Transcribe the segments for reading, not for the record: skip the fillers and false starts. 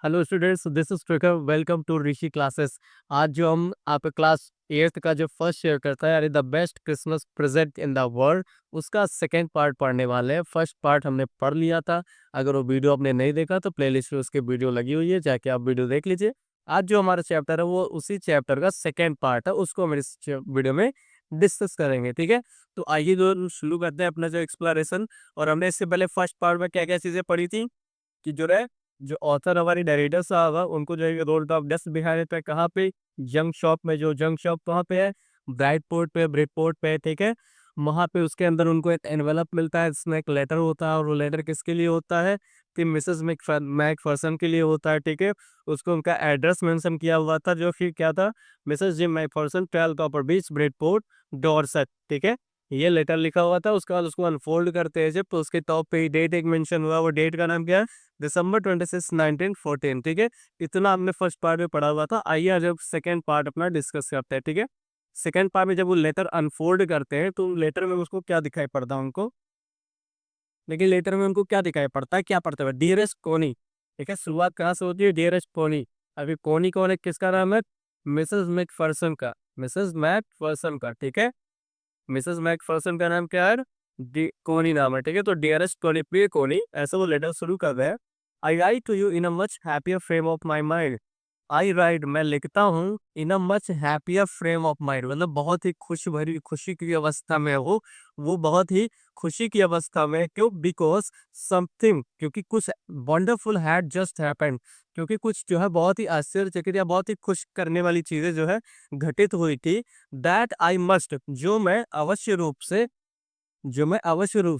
Hello students, this is Tricker. Welcome to Rishi classes. आज जो हम आप क्लास 8th का जो फर्स्ट शेयर करता है, यानी the best Christmas present in the world, उसका सेकेंड पार्ट पढ़ने वाले हैं। फर्स्ट पार्ट हमने पढ़ लिया था। अगर वो वीडियो आपने नहीं देखा तो प्लेलिस्ट में उसकी वीडियो लगी हुई है, जाके आप वीडियो देख लीजिए। आज जो हमारा चैप्टर है वो उसी चैप्टर का सेकेंड पार्ट है, उसको हम इस वीडियो में डिस्कस करेंगे। ठीक है, तो आइए जो शुरू करते हैं अपना जो एक्सप्लोरेशन। और हमने इससे पहले फर्स्ट पार्ट में क्या क्या चीजें पढ़ी थी कि जो ऑथर हमारी नरेटर साहब है, उनको जो है रोल ऑफ डेस्क दिखाया जाता है कहाँ पे, जंक शॉप में। जो जंक शॉप कहाँ पे है, ब्राइट पोर्ट पे, ब्रिट पोर्ट पे। ठीक है, वहाँ पे उसके अंदर उनको एक एनवेलप मिलता है, जिसमें एक लेटर होता है। और वो लेटर किसके लिए होता है कि मिसेस मैकफर्सन के लिए होता है। ठीक है, उसको उनका एड्रेस मेंशन किया हुआ था, जो फिर क्या था, मिसेस जिम मैकफर्सन, 12 कॉपर बीच, ब्रिट पोर्ट, डॉर्सेट। ठीक है, ये लेटर लिखा हुआ था। उसके बाद उसको अनफोल्ड करते हैं जब, तो उसके टॉप पे डेट एक मेंशन हुआ। वो डेट का नाम क्या है, December 26, 1914। ठीक है, इतना हमने फर्स्ट पार्ट में पढ़ा हुआ था। आइए आज अब सेकेंड पार्ट अपना डिस्कस करते हैं। ठीक है, सेकेंड पार्ट में जब वो लेटर अनफोल्ड करते हैं तो लेटर में उसको क्या दिखाई पड़ता है उनको, लेकिन लेटर में उनको क्या दिखाई पड़ता है, क्या पढ़ते हुए, डियरेस्ट कोनी। ठीक है, शुरुआत कहाँ से होती है, डियरेस्ट कोनी। अभी कोनी कौन है, किसका नाम है, मिसेस मैकफर्सन का, मिसेस मैकफर्सन का। ठीक है, मिसेस मैकफर्सन का नाम क्या है, डी कोनी नाम है। ठीक है, तो डियरेस्ट कोनी, प्रिय कोनी, ऐसा वो लेटर शुरू कर रहे हैं। I write to you in a much happier frame of my mind. I write, मैं लिखता हूँ, in a much happier frame of mind, मतलब बहुत ही खुश भरी, खुशी की अवस्था में हो। वो बहुत ही खुशी की अवस्था में है। क्यों, बिकॉज समथिंग, क्योंकि कुछ वंडरफुल हैड जस्ट हैपेंड, क्योंकि कुछ जो है बहुत ही आश्चर्यचकित या बहुत ही खुश करने वाली चीजें जो है घटित हुई थी। दैट आई मस्ट, जो मैं अवश्य रूप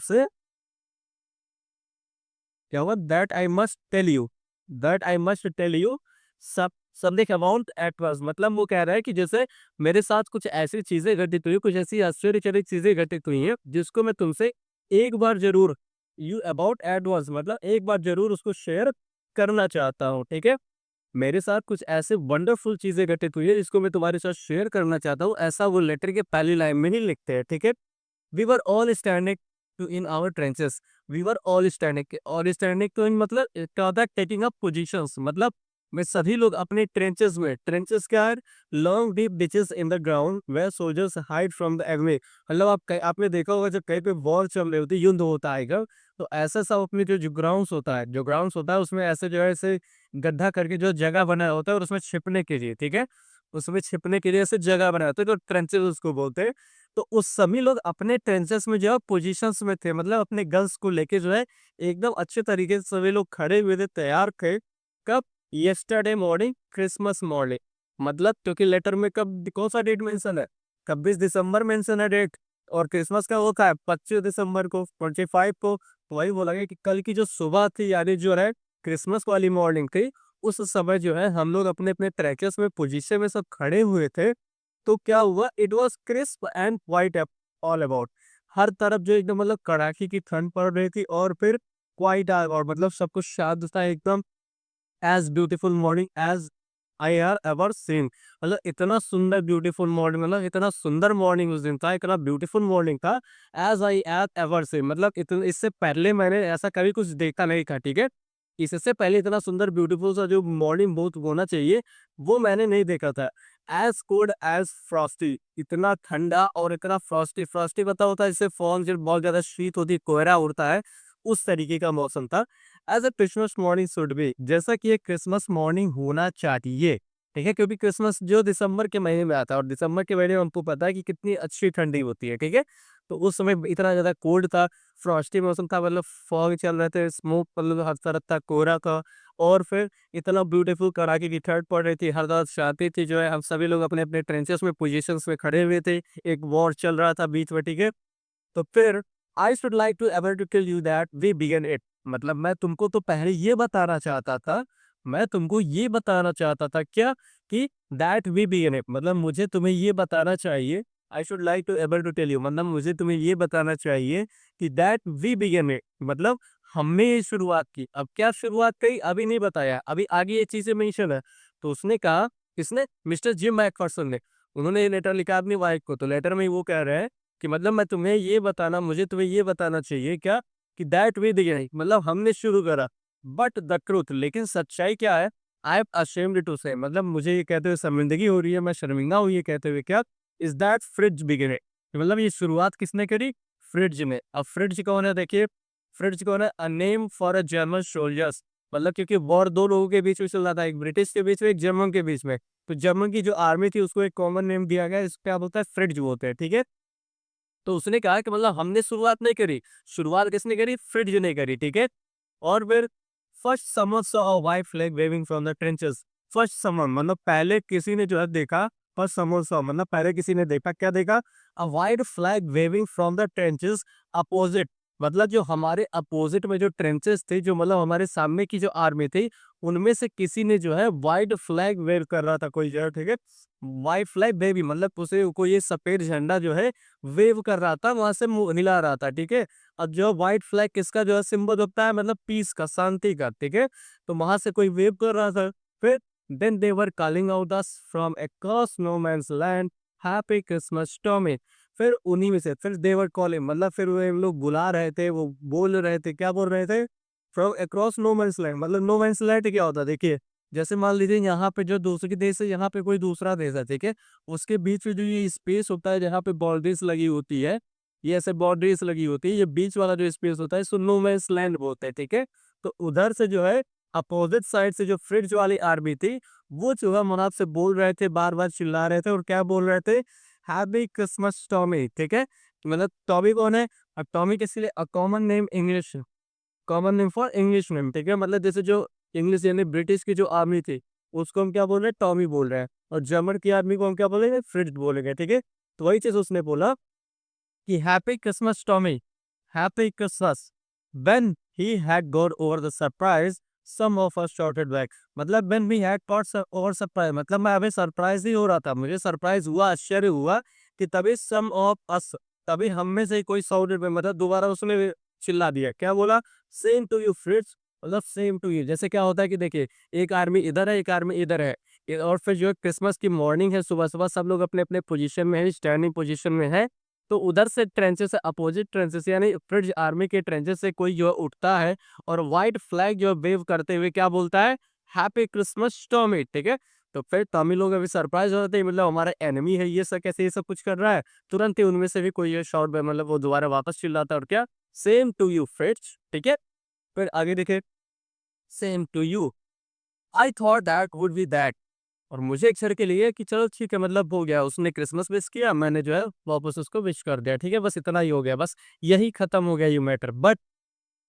से क्या हुआ, that I must tell you, that I must tell you सब समथिंग अबाउट एट वंस। मतलब वो कह रहा है कि जैसे मेरे साथ कुछ ऐसी चीजें घटित हुई, कुछ ऐसी आश्चर्यचकित चीजें घटित हुई हैं, जिसको मैं तुमसे एक बार जरूर, यू अबाउट एट वंस मतलब एक बार जरूर उसको शेयर करना चाहता हूँ। ठीक है, मेरे साथ कुछ ऐसे वंडरफुल चीजें घटित हुई है जिसको मैं तुम्हारे साथ शेयर करना चाहता हूँ, ऐसा वो लेटर के पहली लाइन में ही लिखते हैं। ठीक है, we were all standing to in our trenches. We were all standing to in मतलब क्या होता है, टेकिंग अप पोजीशंस, मतलब में सभी लोग अपने ट्रेंचेस में, ट्रेंचेस क्या है, long deep ditches in the ground where soldiers hide from the enemy. मतलब आपने देखा होगा जब कहीं पे वॉर चल रही होती है, युद्ध होता है क्या, तो ऐसा सब अपने जो ग्राउंड्स होता है, जो ग्राउंड्स होता है उसमें ऐसे जो है ऐसे गड्ढा करके जो जगह बना होता है, और उसमें छिपने के लिए, ठीक है, उसमें छिपने के लिए ऐसे जगह बना होता है, तो ट्रेंचेस उसको बोलते हैं। तो उस सभी लोग अपने ट्रेंचेस में जो है पोजीशंस में थे, मतलब अपने गर्ल्स को लेके जो है एकदम अच्छे तरीके से सभी लोग खड़े हुए थे, तैयार थे। कब, यस्टरडे मॉर्निंग, क्रिसमस मॉर्निंग, मतलब क्योंकि लेटर में कब कौन सा डेट मेंशन है, 26 दिसंबर मेंशन है डेट, और क्रिसमस का वो था 25 दिसंबर को, 25 को। तो वही बोला गया कि कल की जो सुबह थी, यानी जो है क्रिसमस वाली मॉर्निंग थी, उस समय जो है हम लोग अपने अपने ट्रैकर्स में पोजीशन में सब खड़े हुए थे। तो क्या हुआ, it was crisp and white all about, हर तरफ जो एकदम मतलब कड़ाके की ठंड पड़ रही थी, और फिर क्वाइट अबाउट मतलब सब कुछ शांत था एकदम, as beautiful morning as I are ever seen. मतलब इतना सुंदर ब्यूटीफुल मॉर्निंग, मतलब इतना सुंदर मॉर्निंग उस दिन था, इतना ब्यूटीफुल मॉर्निंग था, as I at ever seen, मतलब इतना इससे पहले मैंने ऐसा कभी कुछ देखा नहीं था। ठीक है, इससे पहले इतना सुंदर ब्यूटीफुल सा जो मॉर्निंग बहुत होना चाहिए, वो मैंने नहीं देखा था। एज कोल्ड एज फ्रॉस्टी, इतना ठंडा और इतना फ्रॉस्टी, फ्रॉस्टी पता होता है इससे फॉग जब बहुत ज्यादा शीत होती है, कोहरा उड़ता है, उस तरीके का मौसम था। As a Christmas morning should be, जैसा कि एक क्रिसमस मॉर्निंग होना चाहिए। ठीक है, क्योंकि क्रिसमस जो दिसंबर के महीने में आता है, और दिसंबर के महीने में हमको पता है कि कितनी अच्छी ठंडी होती है। ठीक है, तो उस समय इतना ज्यादा कोल्ड था, फ्रॉस्टी मौसम था, मतलब फॉग चल रहे थे, स्मोक मतलब हर तरफ था, कोहरा का। और फिर इतना ब्यूटीफुल कड़ाके की ठंड पड़ रही थी, हर तरफ शांति थी, जो है हम सभी लोग अपने अपने ट्रेंचेस में पोजीशंस में खड़े हुए थे, एक वॉर चल रहा था बीच में। ठीक है, तो फिर I should like to ever to tell you that we began it, मतलब मैं तुमको तो पहले ये बताना चाहता था, मैं तुमको ये बताना चाहता था क्या, कि दैट वी बिगन इट, मतलब मुझे तुम्हें ये बताना चाहिए। I should like to ever to tell you, मतलब मुझे तुम्हें ये बताना चाहिए कि दैट वी बिगन इट, मतलब हमने ये शुरुआत की। अब क्या शुरुआत करी अभी नहीं बताया, अभी आगे ये चीजें मेंशन है। तो उसने कहा, किसने, मिस्टर जिम मैकफर्सन ने, उन्होंने ये लेटर लिखा अपनी वाइफ को। तो लेटर में वो कह रहे हैं कि मतलब मैं मुझे तुम्हें ये बताना चाहिए क्या, कि दैट वी बिगिन, मतलब हमने शुरू करा। बट द ट्रूथ, लेकिन सच्चाई क्या है, आई एम अशेम्ड टू से, मतलब मुझे ये कहते हुए शर्मिंदगी हो रही है, मैं शर्मिंदा हूँ ये कहते हुए, क्या इज दैट फ्रिज बिगिन, मतलब ये शुरुआत किसने करी, फ्रिज में। अब फ्रिज कौन है, देखिए फ्रिज कौन है, a name for a German soldiers, मतलब क्योंकि वॉर दो लोगों के बीच में चल रहा था, एक ब्रिटिश के बीच में, एक जर्मन के बीच में, तो जर्मन की जो आर्मी थी उसको एक कॉमन नेम दिया गया, इसको क्या बोलता है, फ्रिज बोलते हैं, ठीक है। तो उसने कहा कि मतलब हमने शुरुआत नहीं करी, शुरुआत किसने करी, फ्रिज ने करी, ठीक है। और फिर first someone saw a white flag waving from the trenches, first someone मतलब पहले किसी ने जो है देखा, फर्स्ट समवन सॉ मतलब पहले किसी ने देखा, क्या देखा, a white flag waving from the trenches opposite, मतलब जो हमारे अपोजिट में जो ट्रेंचेस थे, जो मतलब हमारे सामने की जो आर्मी थी, उनमें से किसी ने जो है व्हाइट फ्लैग वेव कर रहा था कोई जो है, ठीक है। व्हाइट फ्लैग बेबी मतलब उसे कोई ये सफेद झंडा जो है वेव कर रहा था, वहां से मुंह हिला रहा था, ठीक है। अब जो व्हाइट फ्लैग किसका जो है सिंबल होता है, मतलब पीस का, शांति का, ठीक है। तो वहां से कोई वेव कर रहा था। फिर then they were calling out us from across no man's land, happy Christmas Tommy. फिर उन्हीं में से फिर दे वर कॉलिंग मतलब फिर वे लोग बुला रहे थे, वो बोल रहे थे, क्या बोल रहे थे, from across no man's land, मतलब नो मैंस लैंड क्या होता है, देखिए जैसे मान लीजिए यहाँ पे जो दूसरी देश है, यहाँ पे कोई दूसरा देश है, ठीक है। उसके बीच में जो ये स्पेस होता है जहाँ पे बाउंड्रीज लगी होती है, ये ऐसे बाउंड्रीज लगी होती है, ये बीच वाला जो स्पेस होता है इसको नो मैंस लैंड बोलते हैं, ठीक है। तो उधर से जो है अपोजिट साइड से जो फ्रिज वाली आर्मी थी, वो जो है मनाब से बोल रहे थे, बार बार चिल्ला रहे थे, और क्या बोल रहे थे, हैप्पी क्रिसमस टॉमी, ठीक है। मतलब टॉमी कौन है, अब टॉमी किसके लिए, a common name English, common name for English name, ठीक है। मतलब जैसे जो इंग्लिश यानी ब्रिटिश की जो आर्मी थी, उसको हम क्या बोल रहे हैं, टॉमी बोल रहे हैं, और जर्मन की आर्मी को हम क्या बोलेंगे, फ्रिज बोलेंगे, ठीक है। तो वही चीज उसने बोला कि happy Christmas Tommy, happy Christmas. When he had got over the surprise, some of us shouted back, मतलब when we had got over surprise, मतलब मैं अभी सरप्राइज ही हो रहा था, मुझे सरप्राइज हुआ, आश्चर्य हुआ कि तभी सम ऑफ अस, तभी हम में से कोई शॉटेड बैक, मतलब दोबारा उसने चिल्ला दिया, क्या बोला, सेम टू यू फ्रिट्ज, मतलब सेम टू यू। जैसे क्या होता है कि देखिए एक आर्मी इधर है, एक आर्मी इधर है, और फिर जो है क्रिसमस की मॉर्निंग है, सुबह सुबह सब लोग अपने अपने पोजीशन में है, स्टैंडिंग पोजीशन में है। तो उधर से ट्रेंचेस से अपोजिट ट्रेंचेस यानी फ्रिज आर्मी के ट्रेंचेस से कोई जो है उठता है, और व्हाइट फ्लैग जो है वेव करते हुए क्या बोलता है, हैप्पी क्रिसमस टॉमी, ठीक है। तो फिर टॉमी लोग अभी सरप्राइज हो जाते हैं, मतलब हमारा एनिमी है ये सब, कैसे ये सब कुछ कर रहा है। तुरंत ही उनमें से भी कोई ये शॉट मतलब वो दोबारा वापस चिल्लाता है, और क्या, सेम टू यू फ्रिज, ठीक है। फिर आगे देखे, same to you, I thought that would be that, और मुझे एक क्षण के लिए कि चलो ठीक है, मतलब हो गया, उसने क्रिसमस विश किया, मैंने जो है वापस उसको विश कर दिया, ठीक है, बस इतना ही हो गया, बस यही खत्म हो गया ये मैटर। बट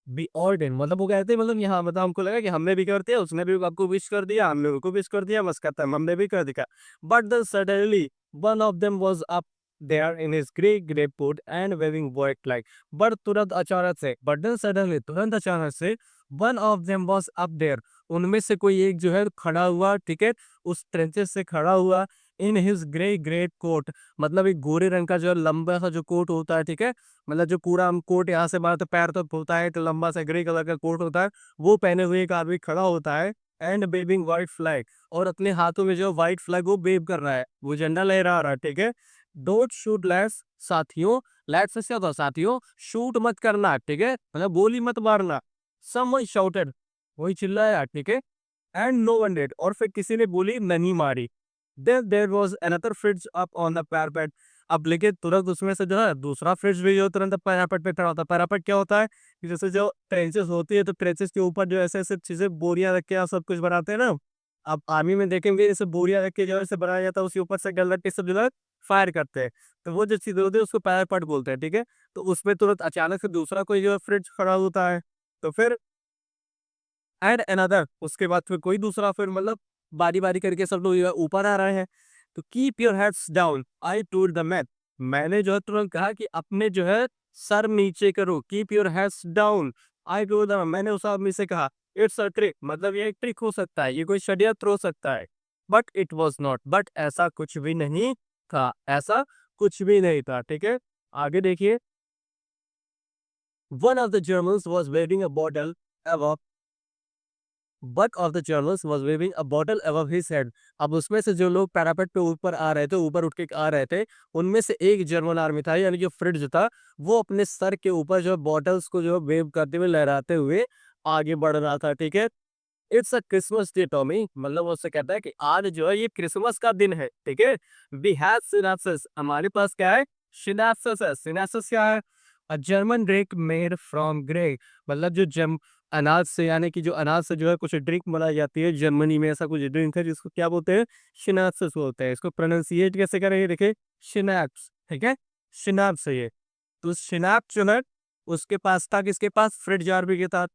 बी ऑर्डन मतलब वो कहते हैं, मतलब यहाँ मतलब हमको लगा कि हमने भी कर दिया, उसने भी आपको विश कर दिया, हमने उनको विश कर दिया, बस खत्म, हमने भी कर दिया। But then suddenly one of them was up there in his grey grey coat and waving white flag, but तुरंत अचानक से, बट देन सडनली तुरंत अचानक से, one of them was up there, उनमें से कोई एक जो है खड़ा हुआ, ठीक है, उस ट्रेंचेस से खड़ा हुआ, in his grey grey coat, मतलब एक गोरे रंग का जो लंबा सा जो कोट होता है, ठीक है। मतलब जो पूरा हम कोट यहाँ से बाहर तो पैर तक होता है, तो लंबा सा ग्रे कलर का कोट होता है, वो पहने हुए एक आदमी खड़ा होता है, एंड वेविंग व्हाइट फ्लैग, और अपने हाथों में जो व्हाइट फ्लैग वो वेव कर रहा है, वो झंडा लहरा रहा है, ठीक है। डोंट शूट लेट्स, साथियों, लेट्स से क्या होता है, साथियों, शूट मत करना, ठीक है, मतलब गोली मत मारना। समवन शाउटेड, वही चिल्लाया, ठीक है, एंड नो वन डिड, और फिर किसी ने गोली नहीं मारी। Then there was another Fritz up on the parapet, अब लेकिन तुरंत उसमें से जो है दूसरा फ्रिज भी जो तुरंत पैरापेट पे खड़ा होता है। पैरापेट क्या होता है कि जैसे जो ट्रेंचेस होती है, तो ट्रेंचेस के ऊपर जो ऐसे ऐसे चीजें बोरियां रख के आप सब कुछ बनाते हैं ना, आप आर्मी में देखेंगे जैसे बोरियां रख के जो ऐसे बनाया जाता है, उसके ऊपर से गलत के सब जो है फायर करते हैं, तो वो जो चीज होती है उसको पैरापेट बोलते हैं, ठीक है। तो उसमें तुरंत अचानक से दूसरा कोई जो है फ्रिज खड़ा होता है, तो फिर एंड अनदर, उसके बाद फिर कोई दूसरा, फिर मतलब बारी-बारी करके सब लोग जो है ऊपर आ रहे हैं। तो keep your heads down, I told the man, मैंने जो है तुरंत कहा कि अपने जो है सर नीचे करो, keep your heads down, I told the man, मैंने उस आदमी से कहा, इट्स अ ट्रिक, मतलब ये एक ट्रिक हो सकता है, ये कोई षड्यंत्र हो सकता है। But it was not, but ऐसा कुछ भी नहीं था, ऐसा कुछ भी नहीं था, ठीक है। आगे देखिए, one of the Germans was wearing a bottle above, but of the journals was waving a bottle above his head, अब उसमें से जो लोग पैरापेट पे ऊपर आ रहे थे, ऊपर उठ के आ रहे थे, उनमें से एक जर्मन आर्मी था, यानी जो फ्रिट्ज था, वो अपने सर के ऊपर जो बॉटल्स को जो वेव करते हुए, लहराते हुए आगे बढ़ रहा था, ठीक है। It's a Christmas day Tommy, मतलब वो उससे कहता है कि आज जो है ये क्रिसमस का दिन है, ठीक है। वी हैव सिनेप्सिस, हमारे पास क्या है, सिनेप्सिस है। सिनेप्सिस क्या है, a German drink made from grey, मतलब जो जम अनाज से, यानी कि जो अनाज से जो है कुछ ड्रिंक बनाई जाती है जर्मनी में, ऐसा कुछ ड्रिंक है जिसको क्या बोलते हैं, सिनेप्सिस बोलते हैं। इसको प्रोनाउंसिएट कैसे करेंगे, देखिए, सिनेप्स, ठीक है, सिनेप्स है ये। तो सिनेप्स जो है उसके पास था, किसके पास, फ्रेड जार्बी के था।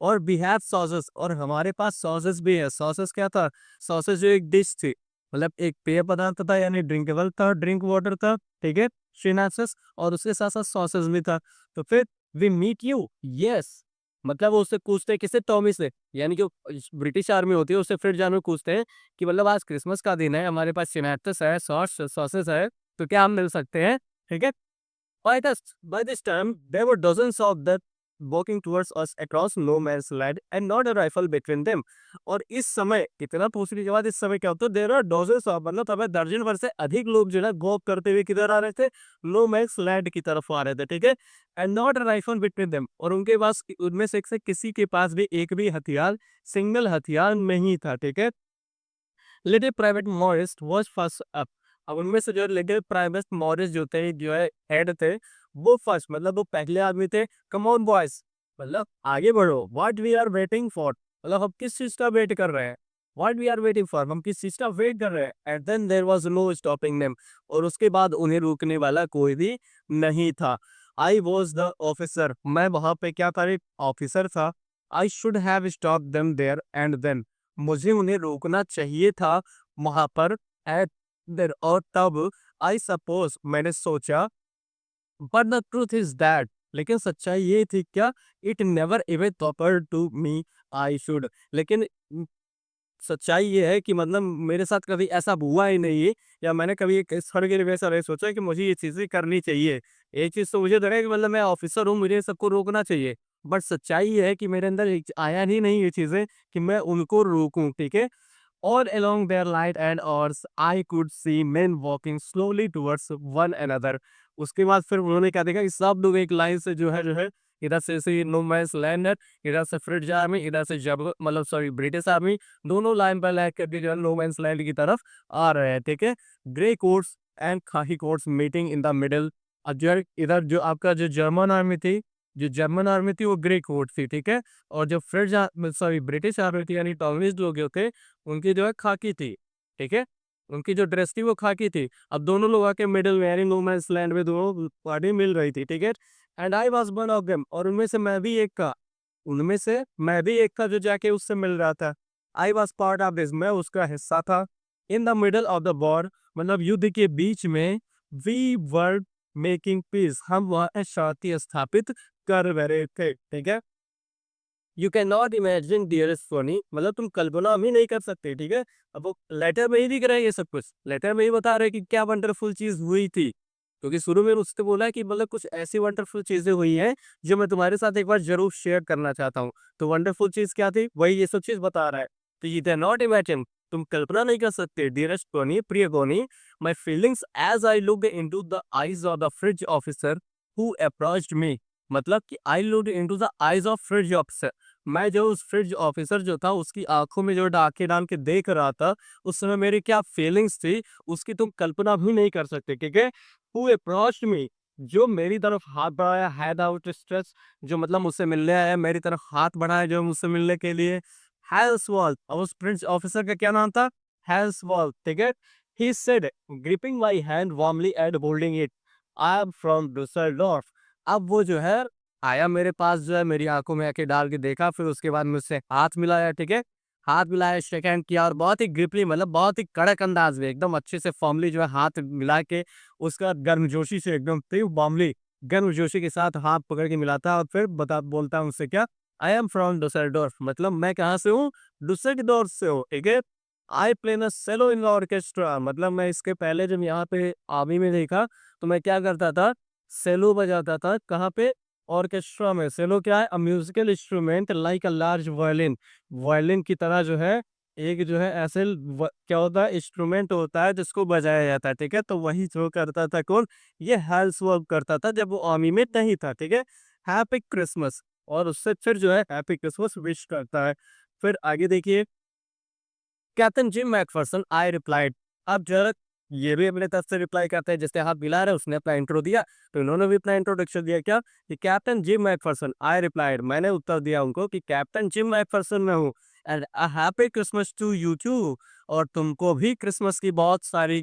और वी हैव सॉसेस, और हमारे पास सॉसेस भी है। सॉसेस क्या था, सॉसेस जो एक डिश थी, मतलब एक पेय पदार्थ था, यानी ड्रिंकेबल था, ड्रिंक वाटर था, ठीक है, सिनाप्सिस, और उसके साथ साथ सॉसेस भी था। तो फिर वी मीट यू, यस, मतलब वो उससे पूछते हैं, किसे, टॉमी से, यानी कि ब्रिटिश आर्मी होती है उससे फिर जानवर पूछते हैं कि मतलब आज क्रिसमस का दिन है, हमारे पास सिनाप्सिस है, सॉसेस है, तो क्या हम मिल सकते हैं, ठीक है। By this time, there were dozens of them walking towards us across no man's land and not a rifle between them. और इस समय इतना पूछने के बाद इस समय क्या होता है, देर आर डॉजेंस ऑफ, मतलब हमें दर्जन भर से अधिक लोग जो है वॉक करते हुए किधर आ रहे थे, नो मैंस लैंड की तरफ आ रहे थे, ठीक है। And not a rifle between them, और उनके पास, उनमें से किसी के पास भी एक भी हथियार, सिंगल हथियार नहीं था, ठीक है। Little private Morris was first up, अब उनमें से जो लिटिल प्राइवेट मॉरिस जो थे, जो है हेड थे, वो फर्स्ट, मतलब वो पहले आदमी थे। कम ऑन बॉयज, मतलब आगे बढ़ो, what we are waiting for, मतलब हम किस चीज का वेट कर रहे हैं, what we are waiting for, हम किस चीज का वेट कर रहे हैं। And then there was no stopping them, और उसके बाद उन्हें रोकने वाला कोई भी नहीं था। आई वॉज द ऑफिसर, मैं वहां पे क्या था, एक ऑफिसर था। I should have stop them there and then, मुझे उन्हें रोकना चाहिए था वहां पर, एट देयर, और तब, आई सपोज, मैंने सोचा, but the truth is that, लेकिन सच्चाई ये थी क्या, it never even offered to me, I should, लेकिन सच्चाई ये है कि मतलब मेरे साथ कभी ऐसा हुआ ही नहीं है, या मैंने कभी एक क्षण के लिए वैसा नहीं सोचा कि मुझे ये चीज़ें करनी चाहिए। एक चीज़ तो मुझे लगा कि मतलब मैं ऑफ़िसर हूँ, मुझे सबको रोकना चाहिए। बट सच्चाई ये है कि मेरे अंदर एक आया ही नहीं ये चीज़ें कि मैं उनको रोकूँ, ठीक है? All along their light and oars, I could see men walking slowly towards one another. उसके बाद फिर उन्होंने क्या देखा कि सब लोग एक लाइन से जो है इधर से नो मैंस लैंड है, इधर से फ्रिट्ज आर्मी, इधर से जब मतलब सॉरी ब्रिटिश आर्मी, दोनों लाइन पर लैग करके जो है नो मैंस लैंड की तरफ आ रहे हैं, ठीक है। ग्रे कोट्स एंड खाकी quotes meeting in the middle. और जो है इधर जो आपका जो जर्मन आर्मी थी, जो जर्मन आर्मी थी वो ग्रे कोट थी, ठीक है। और जो फ्रिट्ज सॉरी ब्रिटिश आर्मी थी, यानी टॉमिस्ट लोग जो थे, उनकी जो है खाकी थी, ठीक है? उनकी जो ड्रेस थी वो खाकी थी। अब दोनों लोग आके मिडल में, यानी नो मैंस लैंड में दोनों पार्टी मिल रही थी, ठीक है? And I was one of them, और उनमें से मैं भी एक था जो जाके उससे मिल रहा था। I was part of this, मैं उसका हिस्सा था। In the middle of the war, मतलब युद्ध के बीच में, वी वर मेकिंग पीस, हम वहाँ पे शांति स्थापित कर रहे थे, ठीक है? You can not imagine dearest funny, मतलब तुम कल्पना भी नहीं कर सकते, ठीक है। अब वो लेटर में ही दिख रहा है, ये सब कुछ लेटर में ही बता रहे हैं कि क्या वंडरफुल चीज हुई थी, क्योंकि शुरू में उसने बोला है कि मतलब कुछ ऐसी वंडरफुल चीजें हुई हैं जो मैं तुम्हारे साथ एक बार जरूर शेयर करना चाहता हूँ। तो वंडरफुल चीज क्या थी, वही ये सब चीज बता रहा है। तो यू कैन नॉट इमेजिन, तुम कल्पना नहीं कर सकते, डियरेस्ट कोनी, प्रिय Connie, my feelings as I looked into the eyes of the Fritz officer who approached me, मतलब कि I looked into the eyes of Fritz officer, मैं जो उस फ्रिज ऑफिसर जो था उसकी आंखों में जो डाके डाल के देख रहा था, उस समय मेरी क्या फीलिंग्स थी उसकी तुम कल्पना भी नहीं कर सकते, ठीक है। हु अप्रोच्ड मी, जो मेरी तरफ हाथ बढ़ाया, हैड आउट स्ट्रेच, जो मतलब मुझसे मिलने आया, मेरी तरफ हाथ बढ़ाया जो मुझसे मिलने के लिए। हेल्सवॉल्फ, और उस फ्रिज ऑफिसर का क्या नाम था, हेल्सवॉल्फ, ठीक है। He said, gripping my hand warmly and holding it, I am from Dusseldorf. अब वो जो है आया मेरे पास, जो है मेरी आंखों में आके डाल के देखा, फिर उसके बाद मुझसे हाथ मिलाया, ठीक है। हाथ मिलाया, शेक हैंड किया, और बहुत ही ग्रिपली, मतलब बहुत ही कड़क अंदाज में, एकदम अच्छे से फॉर्मली जो है हाथ मिला के, उसका गर्मजोशी से, एकदम तीव्र वार्मली गर्मजोशी के साथ हाथ पकड़ के मिलाता, और फिर बता बोलता हूँ उससे क्या, आई एम फ्रॉम डुसेल्डोर्फ, मतलब मैं कहाँ से हूँ, डुसेल्डोर्फ से हूँ, ठीक है। आई प्लेन अ सेलो इन ऑर्केस्ट्रा, मतलब मैं इसके पहले जब यहाँ पे आर्मी में देखा तो मैं क्या करता था, सेलो बजाता था, कहाँ पे, ऑर्केस्ट्रा में। सेलो क्या है, a musical instrument like a large violin, violin की तरह जो है एक जो है ऐसे क्या होता है, इंस्ट्रूमेंट होता है जिसको बजाया जाता है, ठीक है। तो वही जो करता था कौन, ये हेल्स वर्क करता था जब वो आर्मी में नहीं था, ठीक है। हैप्पी क्रिसमस, और उससे फिर जो है हैप्पी क्रिसमस विश करता है। फिर आगे देखिए, captain gym Macpherson I replied. अब जरा ये भी अपने तरफ से रिप्लाई करते हैं, जिसने हाथ मिला रहा है उसने अपना इंट्रो दिया, तो इन्होंने भी अपना इंट्रोडक्शन दिया क्या कि captain gym Macpherson I replied, मैंने उत्तर दिया उनको कि कैप्टन जिम मैकफर्सन मैं हूँ, and a happy Christmas to you too, और तुमको भी क्रिसमस की बहुत सारी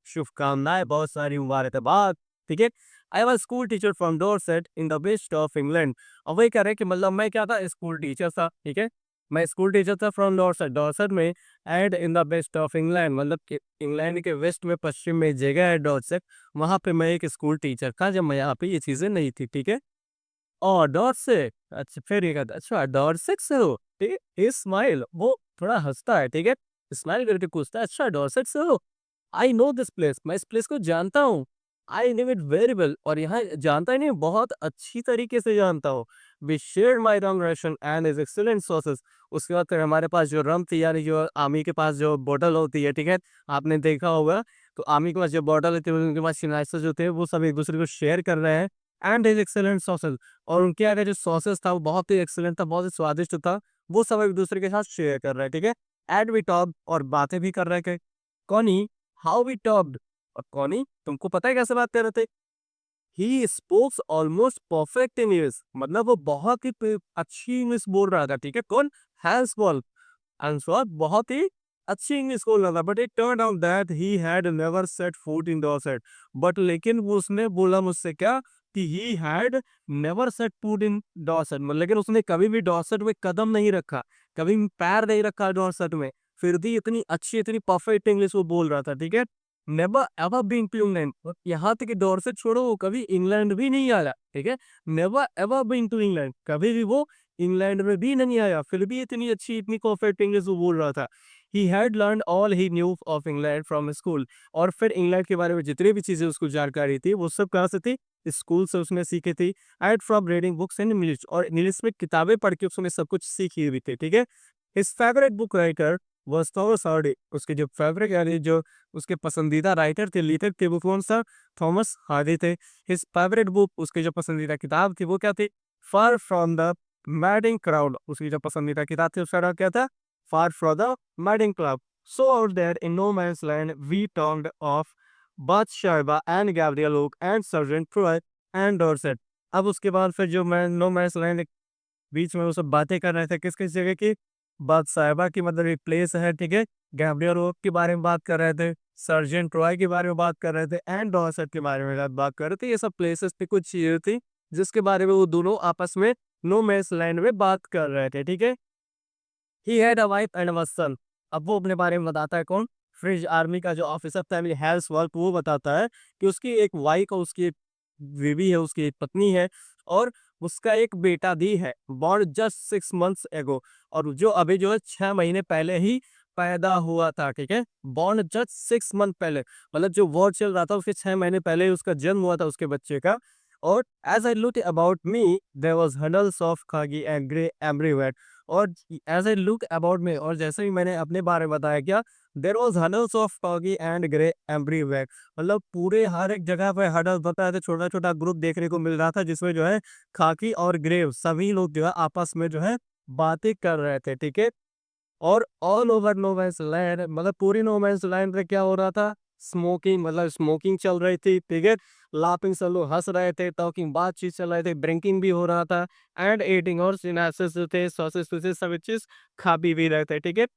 शुभकामनाएं, बहुत सारी मुबारकबाद। ठीक है। I was school teacher from Dorset in the west of England. और वही कह रहे हैं कि मतलब मैं क्या था, स्कूल टीचर था। ठीक है, मैं स्कूल टीचर था फ्रॉम डोरसेट, डोरसेट में, and in the west of England, मतलब कि इंग्लैंड के वेस्ट में, पश्चिम में एक जगह है डॉर्सेट, वहां पे मैं एक स्कूल टीचर था जब मैं यहाँ पे ये चीजें नहीं थी। ठीक है। और डॉर्सेट, अच्छा फिर ये कहता अच्छा डॉर्सेट से हो, ठीक है, स्माइल, वो थोड़ा हंसता है। ठीक है, स्माइल करके पूछता है अच्छा डॉर्सेट से हो, आई नो दिस प्लेस, मैं इस प्लेस को जानता हूँ, I know it very well, और यहाँ जानता ही नहीं, बहुत अच्छी तरीके से जानता हूँ। We share my rum ration and is excellent sausages. उसके बाद फिर हमारे पास जो रम थी, यानी जो आर्मी के पास जो बोतल होती है, ठीक है, आपने देखा होगा, तो आर्मी के पास जो बोतल होती है, उनके पास सिनाइसर जो थे, वो सब एक दूसरे को शेयर कर रहे हैं, एंड इज एक्सीलेंट सॉसेस, और उनके आगे जो सॉसेस था वो बहुत ही एक्सीलेंट था, बहुत ही स्वादिष्ट था, वो सब एक दूसरे के साथ शेयर कर रहे हैं। ठीक है। एंड वी टॉक, और बातें भी कर रहे थे। कौनी, हाउ वी टॉक्ड, और कौनी तुमको पता है कैसे बात कर रहे थे, ही स्पोक्स ऑलमोस्ट परफेक्ट इंग्लिश, मतलब वो बहुत ही अच्छी इंग्लिश बोल रहा था। ठीक है, कौन, हैंस बॉल, आंसर बहुत ही अच्छी इंग्लिश बोल रहा था, but it turn out that he had never set foot in Dorset, but लेकिन वो उसने बोला मुझसे क्या कि he had never set foot in Dorset, मतलब लेकिन उसने कभी भी डॉर्सेट में कदम नहीं रखा, कभी भी पैर नहीं रखा डॉर्सेट में, फिर भी इतनी अच्छी, इतनी परफेक्ट इंग्लिश वो बोल रहा था। ठीक है। Never ever been to England, यहाँ तक कि डॉर्सेट छोड़ो, वो कभी इंग्लैंड भी नहीं आया। ठीक है, never ever been to England, कभी भी वो इंग्लैंड में भी नहीं आया, फिर भी इतनी अच्छी, इतनी परफेक्ट इंग्लिश वो बोल रहा था। He had learn all he new of England from school, और फिर इंग्लैंड के बारे में जितनी भी चीजें उसको जानकारी थी, वो सब कहाँ से थी, स्कूल से उसने सीखी थी, and from reading books in English, और इंग्लिश में किताबें पढ़ के उसने सब कुछ सीखी हुई थी। ठीक है। His favourite book writer was Thomas Hardy, उसके जो फेवरेट यानी जो उसके पसंदीदा राइटर थे, लेखक थे, वो कौन सा, थॉमस हार्डी थे। हिज फेवरेट बुक, उसकी जो पसंदीदा किताब थी वो क्या थी, far from the madding crowd, उसकी जो पसंदीदा किताब थी उसका नाम क्या था, far from the madding club. So out there in no man's land we talked of बादशाह and Gabriel Oak and sergeant Troy and Dorset. अब उसके बाद फिर जो मैं नो मैंस लैंड, बीच में वो सब बातें कर रहे थे, किस किस जगह की, बादशाहबा की, मतलब एक प्लेस है। ठीक है, गैब्रियल ओक के बारे में बात कर रहे थे, सर्जेंट ट्रॉय के बारे में बात कर रहे थे, एंड डॉर्सेट के बारे में बात कर रहे थे। ये सब प्लेसेस पे कुछ चीजें थी जिसके बारे में वो दोनों आपस में नो मैंस लैंड में बात कर रहे थे। ठीक है। He had a wife and a son. अब वो अपने बारे में बताता है, कौन, फ्रिज आर्मी का जो ऑफिसर था, हेल्स वर्क, वो बताता है कि उसकी एक वाइफ और उसकी एक बीवी है, उसकी एक पत्नी है, और उसका एक बेटा भी है, बॉर्न जस्ट 6 मंथ्स एगो, और जो अभी जो है 6 महीने पहले ही पैदा हुआ था। ठीक है, बॉर्न जस्ट 6 मंथ पहले, मतलब जो वॉर चल रहा था उसके 6 महीने पहले ही उसका जन्म हुआ था, उसके बच्चे का। और as I look about me there was huddles of khaki and grey everywhere, और as I look about me, और जैसे ही मैंने अपने बारे में बताया क्या, there was huddles of khaki and grey everywhere, मतलब पूरे हर एक जगह पे हडल बताया, तो छोटा छोटा ग्रुप देखने को मिल रहा था, जिसमें जो है खाकी और ग्रे सभी लोग जो है आपस में जो है बातें कर रहे थे। ठीक है। और all over no man's land, मतलब पूरी नो मैंस लैंड पे क्या हो रहा था, स्मोकिंग, मतलब स्मोकिंग चल रही थी। ठीक है, लाफिंग, सब लोग हंस रहे थे, टॉकिंग, बातचीत चल रहे थे, ड्रिंकिंग भी हो रहा था, एंड ईटिंग, और सिनेसिस जो थे, सॉसेस वॉसेस सब चीज खा पी भी रहे थे। ठीक है।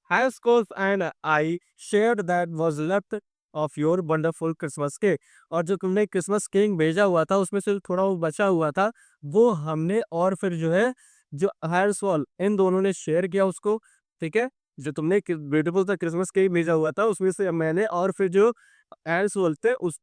Has course and I shared that was left of your wonderful Christmas cake, और जो तुमने क्रिसमस केक भेजा हुआ था उसमें से थोड़ा वो बचा हुआ था, वो हमने, और फिर जो है जो हैर्स वॉल, इन दोनों ने शेयर किया उसको। ठीक है, जो तुमने ब्यूटीफुल सा क्रिसमस केक भेजा हुआ था उसमें से मैंने, और फिर जो एल्स बोलते उस,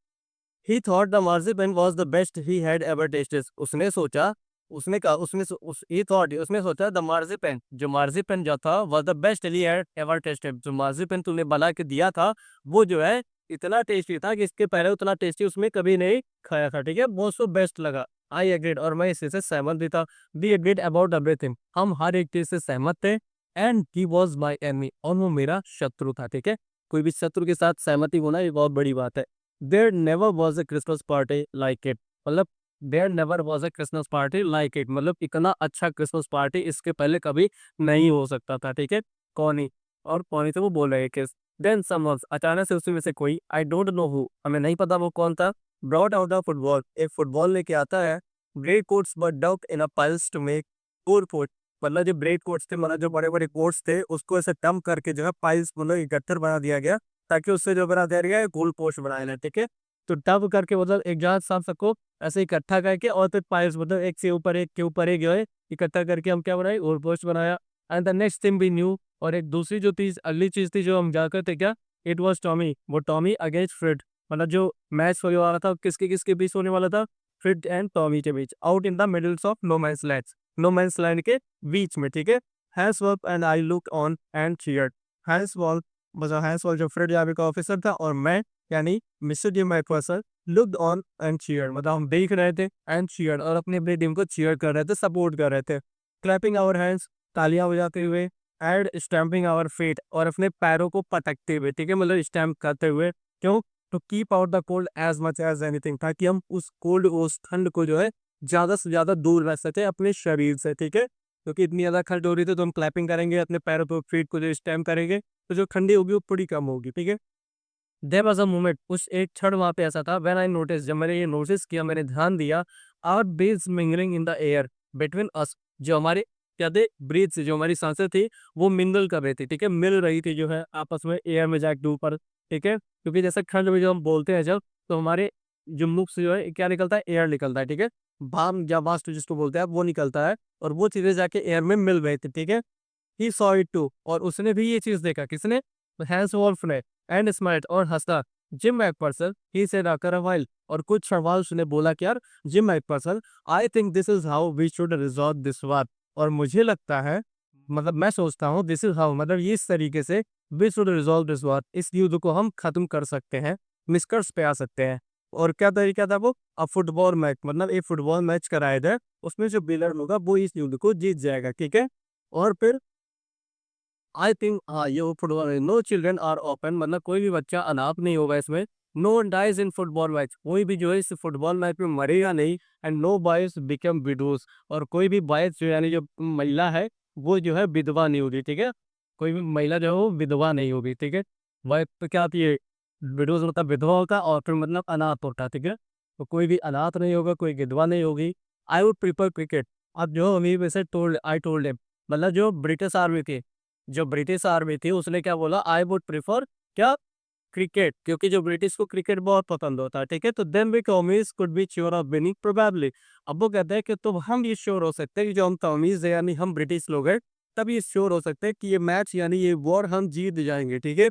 he thought the marzipan was the best he had ever tasted, उसने सोचा, उसने कहा, उस ही थॉट, उसने सोचा द मार्जिपन, जो मार्जिपन जो था was the best he had ever tested, जो मार्जिपन तूने बना के दिया था वो जो है इतना टेस्टी था कि इसके पहले उतना टेस्टी उसमें कभी नहीं खाया था। ठीक है, बहुत सो बेस्ट लगा। आई एग्रीड, और मैं इसी से सहमत भी था। वी एग्रीड अबाउट एवरीथिंग, हम हर एक चीज से सहमत थे। And he was my enemy, और वो मेरा शत्रु था। ठीक है, कोई भी शत्रु के साथ सहमति होना ये बहुत बड़ी बात है। There never was a Christmas party like it, मतलब there never was a Christmas party like it, मतलब इतना अच्छा क्रिसमस पार्टी इसके पहले कभी नहीं हो सकता था, ठीक है। कौन ही, और कौन ही, तो वो बोल रहे हैं किस। देन समवन, अचानक से उसमें से कोई, आई डोंट नो हु, हमें नहीं पता वो कौन था, ब्रॉट आउट द फुटबॉल, एक फुटबॉल लेके आता है, grey coats were ducked in a piles to make four foot, मतलब जो ब्रेड कोट्स थे, मतलब जो बड़े बड़े कोट्स थे, उसको ऐसे डंप करके जो है पाइल्स, मतलब इकट्ठर बना दिया गया, ताकि उससे जो बना दिया गया गोल पोस्ट बनाया जाए, ठीक है। तो डंप करके मतलब एक जहाज साफ सबको ऐसे इकट्ठा करके, और फिर पाइल्स मतलब एक से ऊपर एक के ऊपर एक जो है इकट्ठा करके हम क्या बनाए, गोल पोस्ट बनाया। And the next thing we knew, और एक दूसरी जो चीज, अगली चीज थी जो हम जाकर थे क्या, इट वॉज टॉमी, वो टॉमी अगेंस्ट फ्रेड, मतलब जो मैच होने वाला था किसके किसके बीच होने वाला था, फ्रेड एंड टॉमी के बीच, out in the middles of no man's land, no man's land के बीच में, ठीक है। Hansworth and I look on and cheered, Hansworth मतलब हैंसवर्थ जो फ्रेड यामी का ऑफिसर था, और मैं यानी mister gym Macpherson looked on and cheered, मतलब हम देख रहे थे, एंड चीयर्ड, और अपनी अपनी टीम को चीयर कर रहे थे, सपोर्ट कर रहे थे, क्लैपिंग आवर हैंड्स, तालियां बजाते हुए, एंड स्टैम्पिंग आवर फीट, और अपने पैरों को पटकते हुए, ठीक है, मतलब स्टैम्प करते हुए, क्यों, to keep out the cold as much as anything, ताकि हम उस कोल्ड, उस ठंड को जो है ज्यादा से ज्यादा दूर रह सके अपने शरीर से, ठीक है। क्योंकि इतनी ज्यादा ठंड हो रही थी, तो हम क्लैपिंग करेंगे अपने पैरों पे, फीट को जो स्टैम्प करेंगे, तो जो ठंडी होगी वो थोड़ी कम होगी, ठीक है। देयर वाज़ अ मोमेंट, उस एक क्षण वहाँ पे ऐसा था, व्हेन आई नोटिस, जब मैंने ये नोटिस किया, मैंने ध्यान दिया, our breaths mingling in the air between us, जो हमारे क्या थे, ब्रीथ्स, जो हमारी सांसें थी, वो मिंगल कर रही थी, ठीक है, मिल रही थी जो है आपस में एयर में जाके ऊपर, ठीक है। क्योंकि जैसे ठंड में जो हम बोलते हैं जब, तो हमारे जो मुख से जो है क्या निकलता है, एयर निकलता है, ठीक है। भाप या वाष्प जिसको बोलते हैं, वो निकलता है, और वो चीजें जाके एयर में मिल रही थी, ठीक है। ही सॉ इट टू, और उसने भी ये चीज देखा, किसने, हैंस वॉल्फ ने, एंड स्माइल्ड, और हंसा। Jim McPherson, he said after a while, और कुछ क्षण बाद उसने बोला कि यार Jim McPherson, I think this is how we should resolve this war, और मुझे लगता है, मतलब मैं सोचता हूँ, दिस इज हाउ, मतलब इस तरीके से we should resolve this war, इस युद्ध को हम खत्म कर सकते हैं, निष्कर्ष पे आ सकते हैं। और क्या तरीका था वो, अब फुटबॉल मैच, मतलब एक फुटबॉल मैच कराया जाए, उसमें जो विनर होगा वो इस युद्ध को जीत जाएगा, ठीक है। और फिर आई थिंक, हाँ, ये वो football, no children are orphan, मतलब कोई भी बच्चा अनाथ नहीं होगा इसमें, no one dies in football match, कोई भी जो है इस फुटबॉल मैच में मरेगा नहीं, and no boys become widows, और कोई भी बॉयज जो यानी जो महिला है, वो जो है विधवा नहीं होगी, ठीक है। कोई भी महिला जो है वो विधवा नहीं होगी, ठीक है। वह तो क्या आती है, विडोज मतलब विधवा होता, और फिर मतलब अनाथ होता, ठीक है। तो कोई भी अनाथ नहीं होगा, कोई विधवा नहीं होगी। आई वुड प्रीफर क्रिकेट, अब जो अभी वैसे टोल्ड, आई टोल्ड हिम, मतलब जो ब्रिटिश आर्मी थी, जो ब्रिटिश आर्मी थी, उसने क्या बोला, आई वुड प्रेफर क्या, क्रिकेट, क्योंकि जो ब्रिटिश को क्रिकेट बहुत पसंद होता है, ठीक है। तो then we Tommies could be sure of winning probably, अब वो कहते हैं कि तो हम ये श्योर हो सकते हैं कि जो हम टॉमीज है यानी हम ब्रिटिश लोग हैं, तब ये श्योर हो सकते हैं कि ये मैच यानी ये वॉर हम जीत जाएंगे, ठीक है।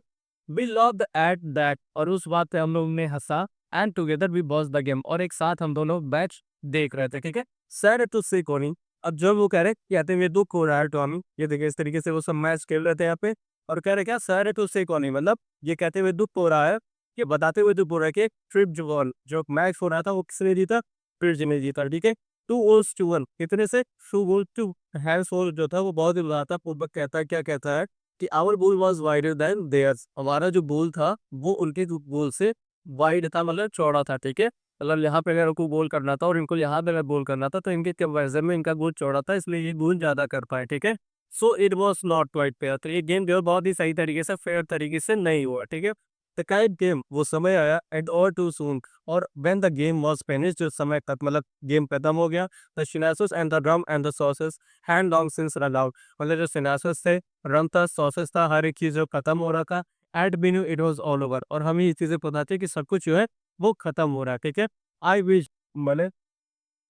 वी लव एट दैट, और उस बात पे हम लोग ने हंसा, and together we watch the game, और एक साथ हम दोनों मैच देख रहे थे, ठीक है। सैड टू सी कोनी, अब जब वो कह रहे कहते हैं ये दुख हो रहा है टॉमी, ये देखिए इस तरीके से वो सब मैच खेल रहे थे यहाँ पे, और कह रहे क्या, सैड टू सी कोनी, मतलब ये कहते हुए दुख हो रहा है, कि बताते हुए दुख हो रहा है कि ट्रिप जो बॉल जो मैच हो रहा था वो किसने जीता, फिर ने जीता, ठीक है। 2-1, कितने से, 2-2, हैंस होल जो था वो बहुत ही बुरा था, पूर्वक कहता है, क्या कहता है कि our ball was wider than theirs, हमारा जो बॉल था वो उनके बॉल से वाइड था, मतलब चौड़ा था, ठीक है। मतलब यहाँ पे अगर उनको गोल करना था और इनको यहाँ पे अगर गोल करना था, तो इनके कंपैरिजन में इनका गोल चौड़ा था, इसलिए ये गोल ज्यादा कर पाए, ठीक है। So it was not quite fair, तो ये गेम जो है बहुत ही सही तरीके से, फेयर तरीके से नहीं हुआ, ठीक है। द काइट गेम, वो समय आया, एंड और टू सून, और when the game was finished, जो समय तक मतलब गेम खत्म हो गया, द शिनासोस and the drum and the sausages had long since run out, मतलब जो शिनासोस थे, ड्रम था, सॉसेस था, हर एक चीज जो खत्म हो रहा था, at we knew it was all over, और हमें ये चीजें पता थी कि सब कुछ जो है वो खत्म हो रहा है, ठीक है। आई विश, मैंने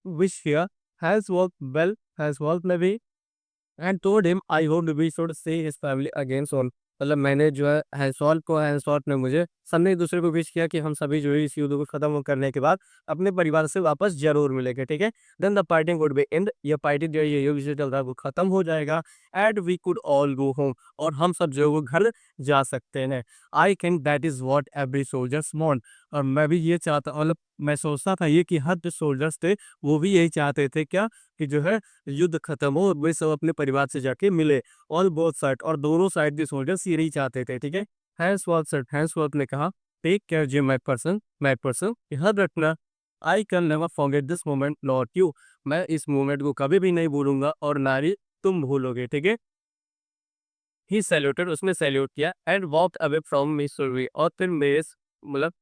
विश किया, has work well, has work में भी, and told him I hope we should see his family again soon, मतलब मैंने जो है हैंसॉल्ट को, हैंसॉल्ट ने मुझे, सबने एक दूसरे को विश किया कि हम सभी जो है इस युद्ध को खत्म करने के बाद अपने परिवार से वापस जरूर मिलेंगे, ठीक है। Then the party would be end, ये पार्टी जो ये युद्ध जो चल रहा है वो खत्म हो जाएगा, and we could all go home, और हम सब जो है वो घर जा सकते हैं। I think that is what every soldiers want, और मैं भी ये चाहता, मतलब मैं सोचता था ये कि हर जो सोल्जर्स थे वो भी यही चाहते थे, क्या, कि जो है युद्ध खत्म हो, वे सब अपने परिवार से जाके मिले, ऑन बोथ साइड, और दोनों साइड के सोल्जर्स यही चाहते थे, ठीक है। हैंसवर्थ ने कहा, take care gym McPherson, McPherson, ध्यान रखना, I can never forget this moment not you. मैं इस मोमेंट को कभी भी नहीं भूलूंगा और ना ही तुम भूलोगे, ठीक है। ही सैल्यूटेड, उसने सैल्यूट किया and walked away from Missouri, और फिर मेरे मतलब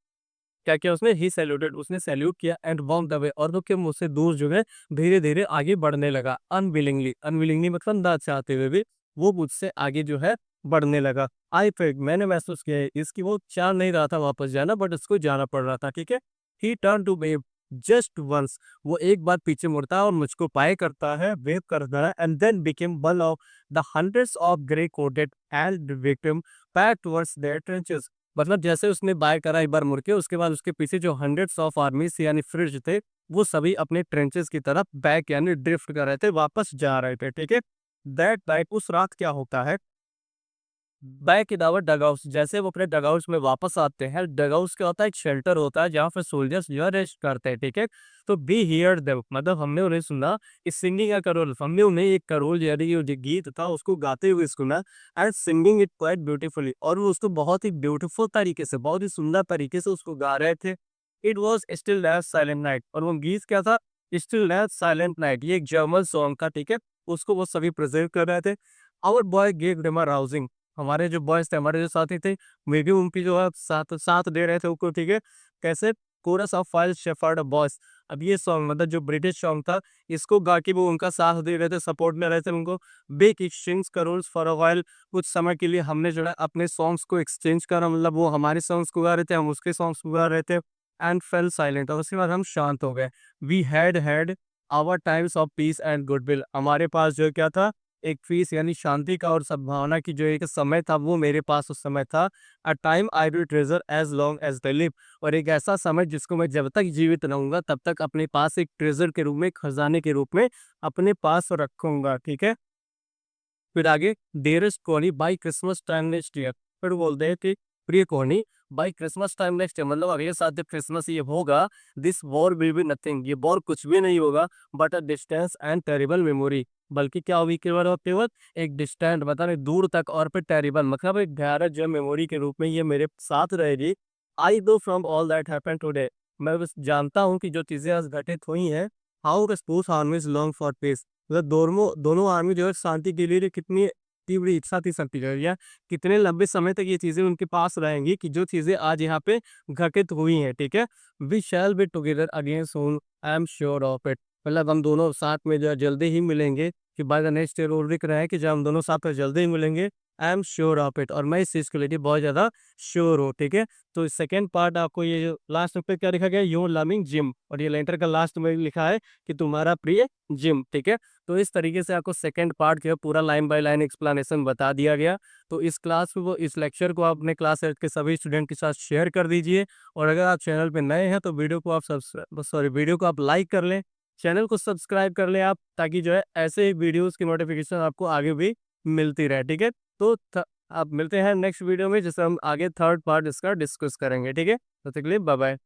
क्या किया उसने, ही सैल्यूटेड, उसने सैल्यूट किया एंड वॉकड अवे, और वो कि मुझसे दूर जो है धीरे धीरे आगे बढ़ने लगा। अनविलिंगली, अनविलिंगली मतलब ना चाहते हुए भी वो मुझसे आगे जो है बढ़ने लगा। आई फेल्ट, मैंने महसूस किया है इसकी, वो चाह नहीं रहा था वापस जाना बट उसको जाना पड़ रहा था, ठीक है। He turn to wave just once, वो एक बार पीछे मुड़ता है और मुझको पाए करता है, वेव करता है, and then became one of the hundreds of grey coated and victim back towards their trenches. मतलब जैसे उसने बाय करा एक बार मुड़ के, उसके बाद उसके पीछे जो हंड्रेड्स ऑफ आर्मीज यानी फ्रिज थे, वो सभी अपने ट्रेंचेस की तरफ बैक यानी ड्रिफ्ट कर रहे थे, वापस जा रहे थे, ठीक है। दैट नाइट, उस रात क्या होता है, बैक इन आवर डगआउट्स, जैसे वो अपने डगआउट्स में वापस आते हैं, डगआउट्स क्या होता है, एक शेल्टर होता है जहाँ पे सोल्जर्स जो है रेस्ट करते हैं, ठीक है। तो बी हियर देम, मतलब हमने उन्हें सुना, इस सिंगिंग का करोल, हमने उन्हें एक करोल यानी जो गीत था उसको गाते हुए सुना, and singing it quite beautifully, और वो उसको बहुत ही ब्यूटीफुल तरीके से, बहुत ही सुंदर तरीके से उसको गा रहे थे। It was still that silent night, और वो गीत क्या था, स्टिल दैट साइलेंट नाइट, ये एक जर्मन सॉन्ग था, ठीक है। उसको वो सभी प्रेजेंट कर रहे थे। Our boy gave them a rousing, हमारे जो बॉयज़ थे, हमारे जो साथी थे, वे भी उनकी जो है साथ साथ दे रहे थे उनको, ठीक है। कैसे? Chorus of five shepherd boys. अब ये सॉन्ग मतलब जो ब्रिटिश सॉन्ग था, इसको गा के वो उनका साथ दे रहे थे, सपोर्ट में रहे थे उनको। Big exchange carols for a while, कुछ समय के लिए हमने जो है अपने सॉन्ग्स को एक्सचेंज करा, मतलब वो हमारे सॉन्ग्स को गा रहे थे, हम उसके सॉन्ग्स को गा रहे थे। एंड फेल साइलेंट, और उसके बाद हम शांत हो गए। We had had our times of peace and goodwill, हमारे पास जो क्या था, एक पीस यानी शांति का और सद्भावना की जो एक समय था, वो मेरे पास उस समय था। A time I will treasure as long as the live, और एक ऐसा समय जिसको मैं जब तक जीवित रहूंगा तब तक अपने पास एक ट्रेजर के रूप में, खजाने के रूप में अपने पास रखूंगा, ठीक है। फिर आगे, डियरेस्ट कोहनी by Christmas time next year, फिर बोलते हैं कि प्रिय कोहनी by Christmas time next year, मतलब अगले साल जब क्रिसमस ये होगा, this war will be nothing, ये वॉर कुछ भी नहीं होगा, but a distance and terrible memory, बल्कि क्या होगी, केवल और केवल एक डिस्टेंट मतलब एक दूर तक, और फिर टेरिबल मतलब एक भयानक जो मेमोरी के रूप में ये मेरे साथ रहेगी। आई दो from all that happen today, मैं बस जानता हूँ कि जो चीजें आज घटित हुई हैं, how both आर्मीज long for piece, मतलब दोनों दोनों आर्मी जो है शांति के लिए कितनी तीव्र इच्छा थी सबकी जो है, या कितने लंबे समय तक ये चीजें उनके पास रहेंगी कि जो चीजें आज यहाँ पे घटित हुई हैं, ठीक है। We shall be together again soon, I am sure of it, मतलब हम दोनों साथ में जो है जल्दी ही मिलेंगे, कि बाय द नेक्स्ट ईयर और लिख रहा है कि जब हम दोनों साथ में जल्दी ही मिलेंगे, आई एम श्योर ऑफ इट, और मैं इस चीज के लिए बहुत ज्यादा श्योर हूँ, ठीक है। तो सेकेंड पार्ट आपको ये जो लास्ट पे क्या लिखा गया, योर लविंग जिम, और ये लेटर का लास्ट में लिखा है कि तुम्हारा प्रिय जिम, ठीक है। तो इस तरीके से आपको सेकंड पार्ट जो है पूरा लाइन बाय लाइन एक्सप्लेनेशन बता दिया गया। तो इस क्लास को, इस लेक्चर को आप अपने क्लास के सभी स्टूडेंट के साथ शेयर कर दीजिए, और अगर आप चैनल पे नए हैं तो वीडियो को आप लाइक कर लें, चैनल को सब्सक्राइब कर लें आप, ताकि जो है ऐसे ही वीडियोस की नोटिफिकेशन आपको आगे भी मिलती रहे, ठीक है। तो आप मिलते हैं नेक्स्ट वीडियो में, जिससे हम आगे थर्ड पार्ट इसका डिस्कस करेंगे, ठीक है। तब तक के लिए बाय बाय।